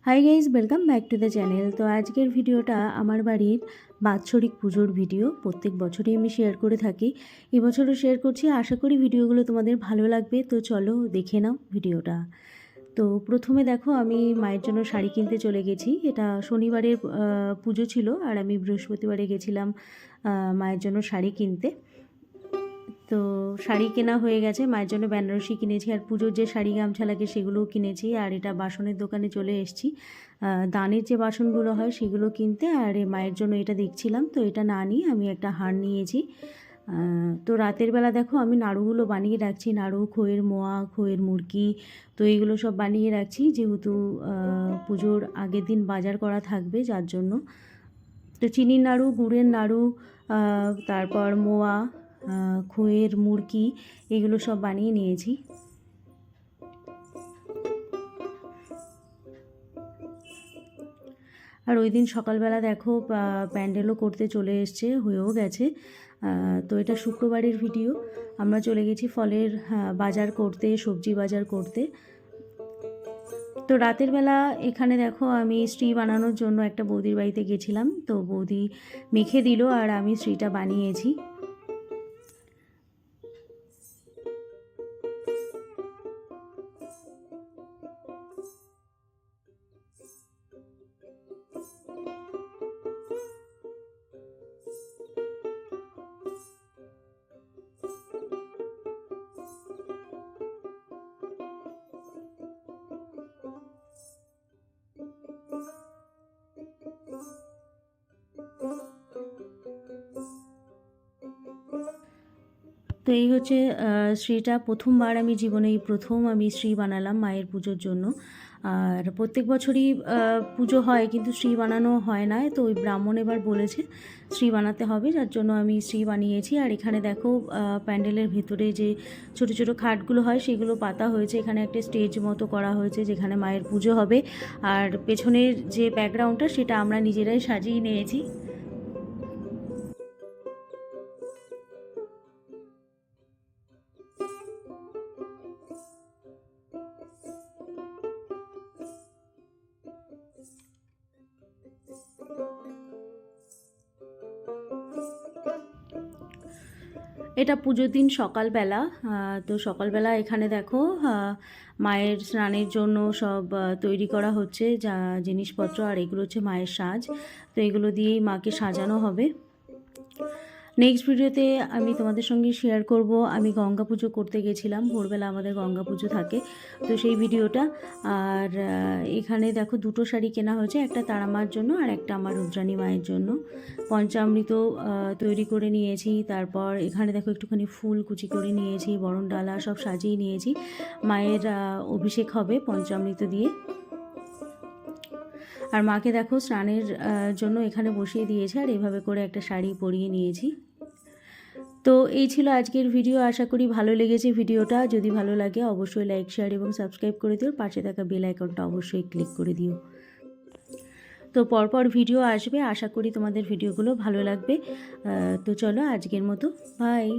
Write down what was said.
Hi guys, welcome back to the channel. তো আজকের ভিডিওটা আমার বাড়ির বাৎসরিক পুজোর ভিডিও। প্রত্যেক বছরই আমি শেয়ার করে থাকি, এবছরও শেয়ার করছি। আশা করি ভিডিওগুলো তোমাদের ভালো লাগবে। তো চলো দেখে নাও ভিডিওটা। তো প্রথমে দেখো, আমি মায়ের জন্য শাড়ি কিনতে চলে গেছি। এটা শনিবারের পুজো ছিল, আর আমি বৃহস্পতিবারে গেছিলাম মায়ের জন্য শাড়ি কিনতে। তো শাড়ি কেনা হয়ে গেছে, মায়ের জন্য বেনারসি কিনেছি, আর পুজোর যে শাড়ি গামছা লাগে সেগুলোও কিনেছি। আর এটা বাসনের দোকানে চলে এসেছি, দানের যে বাসনগুলো হয় সেগুলো কিনতে। আর মায়ের জন্য এটা দেখছিলাম, তো এটা না নিয়ে আমি একটা হার নিয়েছি। তো রাতের বেলা দেখো, আমি নাড়ুগুলো বানিয়ে রাখছি। নাড়ু, খইয়ের মোয়া, খইয়ের মুরকি, তো এইগুলো সব বানিয়ে রাখছি, যেহেতু পুজোর আগের দিন বাজার করা থাকবে, যার জন্য। তো চিনির নাড়ু, গুড়ের নাড়ু, তারপর মোয়া, খইয়ের মুরকি, এগুলো সব বানিয়ে নিয়েছি। আর ওই দিন সকালবেলা দেখো, প্যান্ডেলও করতে চলে এসছে, হয়েও গেছে। তো এটা শুক্রবারের ভিডিও। আমরা চলে গেছি ফলের বাজার করতে, সবজি বাজার করতে। তো রাতের বেলা এখানে দেখো, আমি শ্রী বানানোর জন্য একটা বৌদির বাড়িতে গেছিলাম। তো বৌদি মেখে দিল, আর আমি শ্রীটা বানিয়েছি। তো এই হচ্ছে শ্রীটা। প্রথমবার আমি জীবনে এই প্রথম আমি শ্রী বানালাম মায়ের পুজোর জন্য। আর প্রত্যেক বছরই পুজো হয়, কিন্তু শ্রী বানানো হয় না। তো ওই ব্রাহ্মণ এবার বলেছে শ্রী বানাতে হবে, যার জন্য আমি শ্রী বানিয়েছি। আর এখানে দেখো, প্যান্ডেলের ভেতরে যে ছোট ছোট খাটগুলো হয় সেগুলো পাতা হয়েছে। এখানে একটা স্টেজ মতো করা হয়েছে, যেখানে মায়ের পুজো হবে। আর পেছনের যে ব্যাকগ্রাউন্ডটা, সেটা আমরা নিজেরাই সাজিয়ে নিয়েছি। এটা পুজোর দিন সকালবেলা। তো সকালবেলা এখানে দেখো, মায়ের স্নানের জন্য সব তৈরি করা হচ্ছে, যা জিনিসপত্র। আর এগুলো হচ্ছে মায়ের সাজ। তো এগুলো দিয়েই মাকে সাজানো হবে। নেক্সট ভিডিওতে আমি তোমাদের সঙ্গে শেয়ার করব, আমি গঙ্গা পুজো করতে গেছিলাম। ভোরবেলা আমাদের গঙ্গা পুজো থাকে, তো সেই ভিডিওটা। আর এখানে দেখো, দুটো শাড়ি কেনা হয়েছে, একটা তারামার জন্য আর একটা আমার রুদ্রাণী মায়ের জন্য। পঞ্চামৃত তৈরি করে নিয়েছি। তারপর এখানে দেখো, একটুখানি ফুল কুচি করে নিয়েছি, বরণ ডালা সব সাজিয়ে নিয়েছি। মায়ের অভিষেক হবে পঞ্চামৃত দিয়ে। আর মাকে দেখো, স্নানের জন্য এখানে বসিয়ে দিয়েছে, আর এইভাবে করে একটা শাড়ি পরিয়ে নিয়েছি। তো এই ছিল আজকের ভিডিও। আশা করি ভালো লেগেছে ভিডিওটা। যদি ভালো লাগে অবশ্যই লাইক, শেয়ার এবং সাবস্ক্রাইব করে দিও। পাশে থাকা বেল আইকনটা অবশ্যই ক্লিক করে দিও। তো পরপর ভিডিও আসবে, আশা করি তোমাদের ভিডিওগুলো ভালো লাগবে। তো চলো আজকের মতো বাই।